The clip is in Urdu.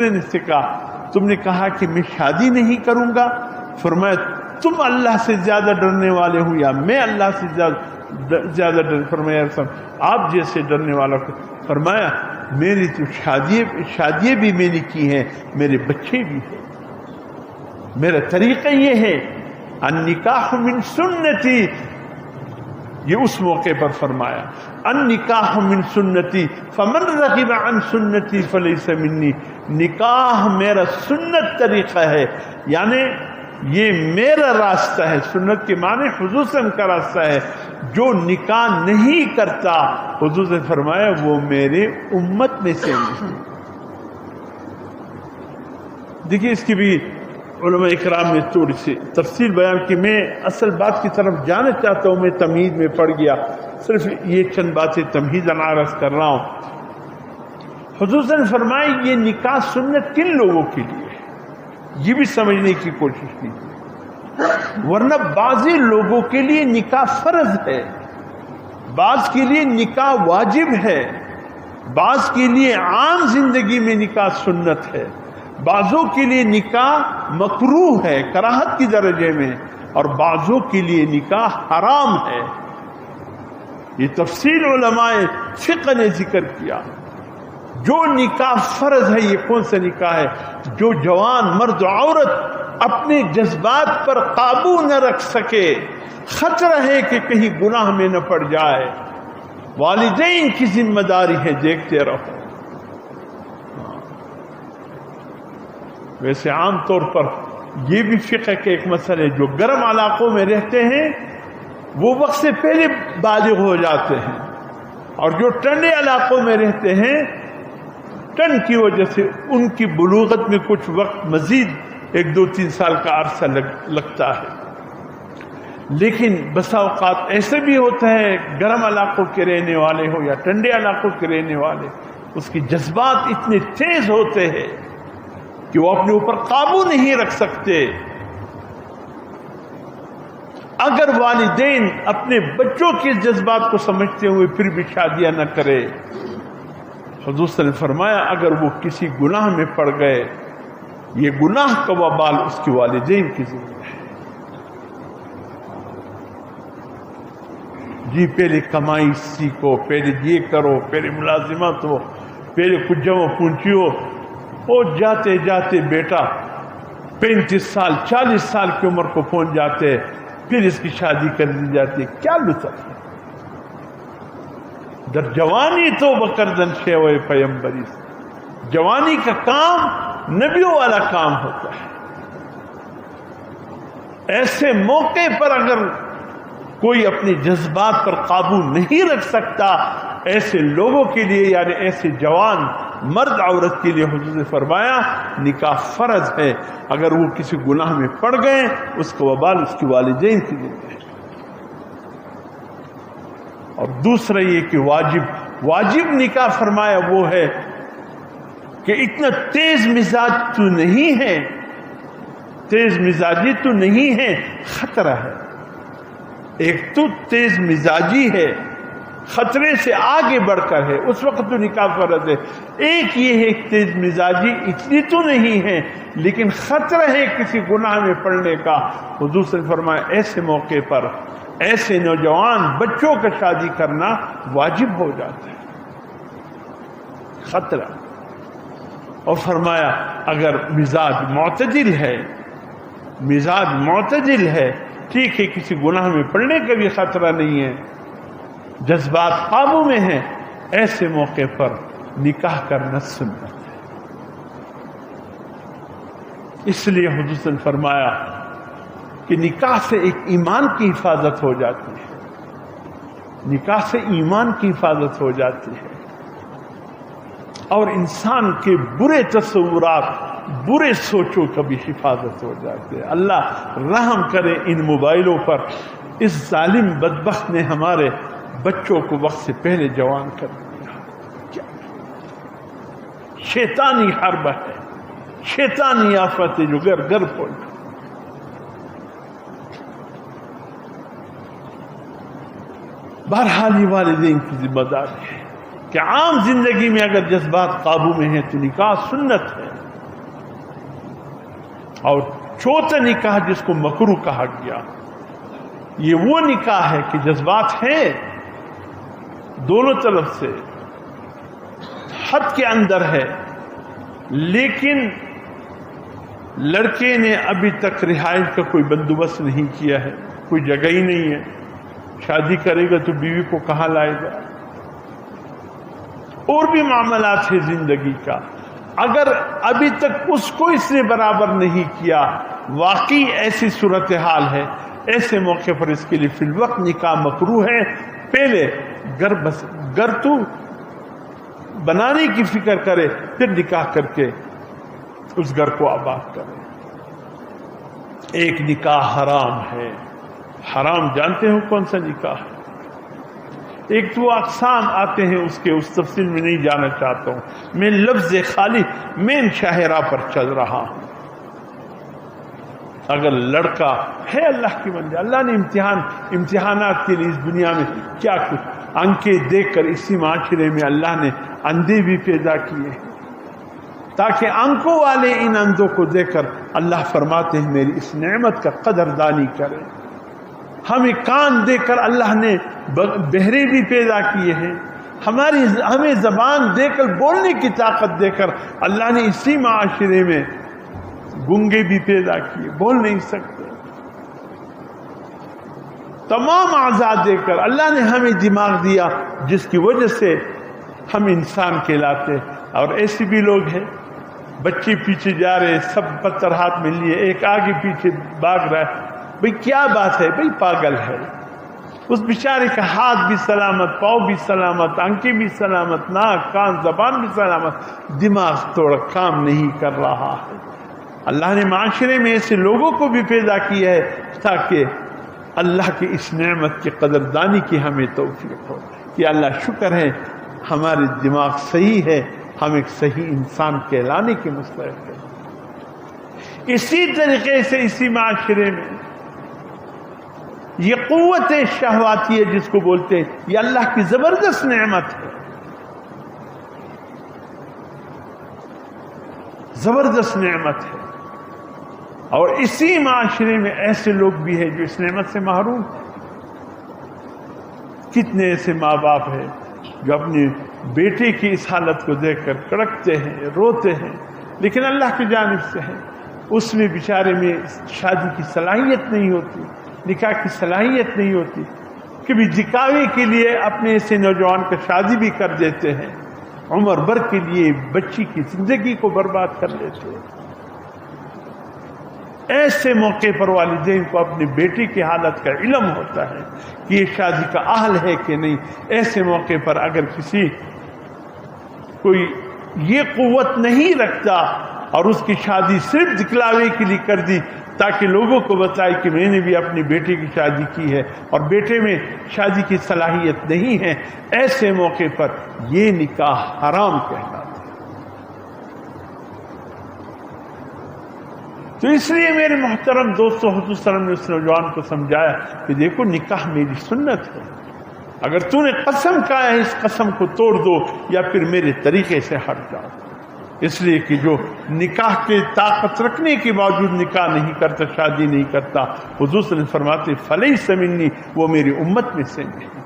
نے اس سے کہا تم نے کہا کہ میں شادی نہیں کروں گا. فرمایا تم اللہ سے زیادہ ڈرنے والے ہو یا میں اللہ سے زیادہ ڈر. فرمایا آپ جیسے ڈرنے والا کو. فرمایا میری تو شادیاں بھی میں نے کی ہیں, میرے بچے بھی ہیں. میرا طریقہ یہ ہے النکاح من سنتی. یہ اس موقع پر فرمایا النکاح من سنتی فمن رغب عن سنتی فلیس منی. نکاح میرا سنت طریقہ ہے, یعنی یہ میرا راستہ ہے. سنت کے معنی حضور صلی اللہ علیہ وسلم کا راستہ ہے. جو نکاح نہیں کرتا حضور نے فرمایا وہ میرے امت میں سے نہیں. دیکھیے اس کی بھی علماء اکرام نے تھوڑی سی تفصیل بیان کی. میں اصل بات کی طرف جانا چاہتا ہوں, میں تمہید میں پڑ گیا, صرف یہ چند باتیں تمہیداً عرض کر رہا ہوں. حضور نے فرمایا یہ نکاح سنت کن لوگوں کے لیے ہے یہ بھی سمجھنے کی کوشش کی, ورنہ بعضی لوگوں کے لیے نکاح فرض ہے, بعض کے لیے نکاح واجب ہے, بعض کے لیے عام زندگی میں نکاح سنت ہے, بعضوں کے لیے نکاح مکروہ ہے کراہت کی درجے میں, اور بعضوں کے لیے نکاح حرام ہے. یہ تفصیل علماء فقہ نے ذکر کیا. جو نکاح فرض ہے یہ کون سا نکاح ہے؟ جو جوان مرد و عورت اپنے جذبات پر قابو نہ رکھ سکے, خطرہ ہے کہ کہیں گناہ میں نہ پڑ جائے, والدین کی ذمہ داری ہے دیکھتے رہو. ویسے عام طور پر یہ بھی فقہ کے ایک مسئلہ ہے, جو گرم علاقوں میں رہتے ہیں وہ وقت سے پہلے بالغ ہو جاتے ہیں, اور جو ٹھنڈے علاقوں میں رہتے ہیں ٹھنڈ کی وجہ سے ان کی بلوغت میں کچھ وقت مزید 1-2-3 سال کا عرصہ لگتا ہے. لیکن بسا اوقات ایسے بھی ہوتا ہے گرم علاقوں کے رہنے والے ہو یا ٹھنڈے علاقوں کے رہنے والے, اس کے جذبات اتنے تیز ہوتے ہیں کہ وہ اپنے اوپر قابو نہیں رکھ سکتے. اگر والدین اپنے بچوں کے جذبات کو سمجھتے ہوئے پھر بھی شادیاں نہ کرے, حضور صلی اللہ علیہ وسلم نے فرمایا اگر وہ کسی گناہ میں پڑ گئے یہ گناہ کا وبال اس کے والدین کی ذمہ ہے. جی پہلے کمائی سیکھو, پہلے یہ کرو, پہلے ملازمت ہو, پہلے کچھ جمع پونچی ہو, اور جاتے جاتے بیٹا 35 سال 40 سال کی عمر کو پہنچ جاتے, پھر اس کی شادی کر دی جاتی ہے. کیا لطف ہے؟ در جوانی تو بکردن شیوے پیمبری, جوانی کا کام نبیوں والا کام ہوتا ہے. ایسے موقع پر اگر کوئی اپنے جذبات پر قابو نہیں رکھ سکتا, ایسے لوگوں کے لیے یعنی ایسے جوان مرد عورت کے لیے حضور نے فرمایا نکاح فرض ہے. اگر وہ کسی گناہ میں پڑ گئے اس کا وبال اس کے والدین کے لیے ہے. اور دوسرا یہ کہ واجب نکاح فرمایا وہ ہے کہ اتنا تیز مزاج تو نہیں ہے, تیز مزاجی تو نہیں ہے, خطرہ ہے. ایک تو تیز مزاجی ہے, خطرے سے آگے بڑھ کر ہے, اس وقت تو نکاح فرض ہے. ایک یہ ہے تیز مزاجی اتنی تو نہیں ہے لیکن خطرہ ہے کسی گناہ میں پڑنے کا. حضور سے فرمایا ایسے موقع پر ایسے نوجوان بچوں کا شادی کرنا واجب ہو جاتا ہے, خطرہ. اور فرمایا اگر مزاج معتدل ہے ٹھیک ہے, کسی گناہ میں پڑنے کا بھی خطرہ نہیں ہے, جذبات قابو میں ہیں, ایسے موقع پر نکاح کرنا سنت ہے. اس لیے حضور نے فرمایا کہ نکاح سے ایک ایمان کی حفاظت ہو جاتی ہے, نکاح سے ایمان کی حفاظت ہو جاتی ہے, اور انسان کے برے تصورات برے سوچوں کا بھی حفاظت ہو جاتی ہے. اللہ رحم کرے ان موبائلوں پر. اس ظالم بدبخت نے ہمارے بچوں کو وقت سے پہلے جوان کر دیا. کیا شیطانی حرب ہے, شیطانی آفت ہے جو گھر گھر پہنچ. بہرحال یہ والدین کی ذمہ داری ہے کہ عام زندگی میں اگر جذبات قابو میں ہیں تو نکاح سنت ہے. اور چوتھا نکاح جس کو مکروہ کہا گیا، یہ وہ نکاح ہے کہ جذبات ہیں دونوں طرف سے، حد کے اندر ہے، لیکن لڑکے نے ابھی تک رہائش کا کوئی بندوبست نہیں کیا ہے، کوئی جگہ ہی نہیں ہے، شادی کرے گا تو بیوی کو کہاں لائے گا، اور بھی معاملات ہے زندگی کا، اگر ابھی تک اس کو اس نے برابر نہیں کیا، واقعی ایسی صورتحال ہے، ایسے موقع پر اس کے لیے فی الوقت نکاح مکروہ ہے۔ پہلے گھر تو بنانے کی فکر کرے، پھر نکاح کر کے اس گھر کو آباد کرے۔ ایک نکاح حرام ہے، حرام جانتے ہو کون سا نکاح ہے؟ ایک تو اقسام آتے ہیں اس کے، اس تفصیل میں نہیں جانا چاہتا ہوں، میں لفظ خالی مین شاہراہ پر چل رہا ہوں۔ اگر لڑکا ہے اللہ کی بندے، اللہ نے امتحانات کے لیے اس دنیا میں کیا کچھ آنکھیں دیکھ کر، اسی معاشرے میں اللہ نے اندھے بھی پیدا کیے تاکہ آنکھوں والے ان اندھوں کو دیکھ کر اللہ فرماتے ہیں میری اس نعمت کا قدردانی کریں۔ ہمیں کان دے کر اللہ نے بہرے بھی پیدا کیے ہیں، ہمیں زبان دے کر بولنے کی طاقت دے کر اللہ نے اسی معاشرے میں گنگے بھی پیدا کیے، بول نہیں سکتے، تمام اعضاء دے کر اللہ نے ہمیں دماغ دیا جس کی وجہ سے ہم انسان کہلاتے۔ اور ایسے بھی لوگ ہیں، بچے پیچھے جا رہے، سب پتھر ہاتھ میں لیے، ایک آگے پیچھے بھاگ رہا ہے، بھئی کیا بات ہے؟ بھئی پاگل ہے، اس بیچارے کا ہاتھ بھی سلامت، پاؤں بھی سلامت، آنکھیں بھی سلامت، ناک کان زبان بھی سلامت، دماغ تھوڑا کام نہیں کر رہا ہے۔ اللہ نے معاشرے میں ایسے لوگوں کو بھی پیدا کیا ہے تاکہ اللہ کی اس نعمت کی قدردانی کی ہمیں توفیق ہو کہ اللہ شکر ہے ہمارے دماغ صحیح ہے، ہم ایک صحیح انسان کہلانے کے مستحق ہیں۔ اسی طریقے سے اسی معاشرے میں یہ قوت شہواتی ہے جس کو بولتے ہیں، یہ اللہ کی زبردست نعمت ہے، زبردست نعمت ہے، اور اسی معاشرے میں ایسے لوگ بھی ہیں جو اس نعمت سے محروم ہیں۔ کتنے ایسے ماں باپ ہیں جو اپنے بیٹے کی اس حالت کو دیکھ کر کڑکتے ہیں، روتے ہیں، لیکن اللہ کی جانب سے ہے، اس میں بیچارے میں شادی کی صلاحیت نہیں ہوتی، نکاح کی صلاحیت نہیں ہوتی، کبھی دکھاوے کے لیے اپنے ایسے نوجوان کا شادی بھی کر دیتے ہیں، عمر بھر کے لیے بچی کی زندگی کو برباد کر لیتے ہیں۔ ایسے موقع پر والدین کو اپنے بیٹی کی حالت کا علم ہوتا ہے کہ یہ شادی کا اہل ہے کہ نہیں۔ ایسے موقع پر اگر کسی کوئی یہ قوت نہیں رکھتا اور اس کی شادی صرف دکھلاوے کے لیے کر دی تاکہ لوگوں کو بتائے کہ میں نے بھی اپنی بیٹی کی شادی کی ہے اور بیٹے میں شادی کی صلاحیت نہیں ہے، ایسے موقع پر یہ نکاح حرام کہلاتا ہے۔ تو اس لیے میرے محترم دوستو، حضور صلی اللہ علیہ وسلم نے اس نوجوان کو سمجھایا کہ دیکھو نکاح میری سنت ہے، اگر تو نے قسم کھایا ہے اس قسم کو توڑ دو یا پھر میرے طریقے سے ہٹ جاؤ۔ اس لیے کہ جو نکاح کے طاقت رکھنے کے باوجود نکاح نہیں کرتا، شادی نہیں کرتا، حضور صلی اللہ علیہ وسلم فرماتے فلیس منی، وہ میری امت میں سے نہیں۔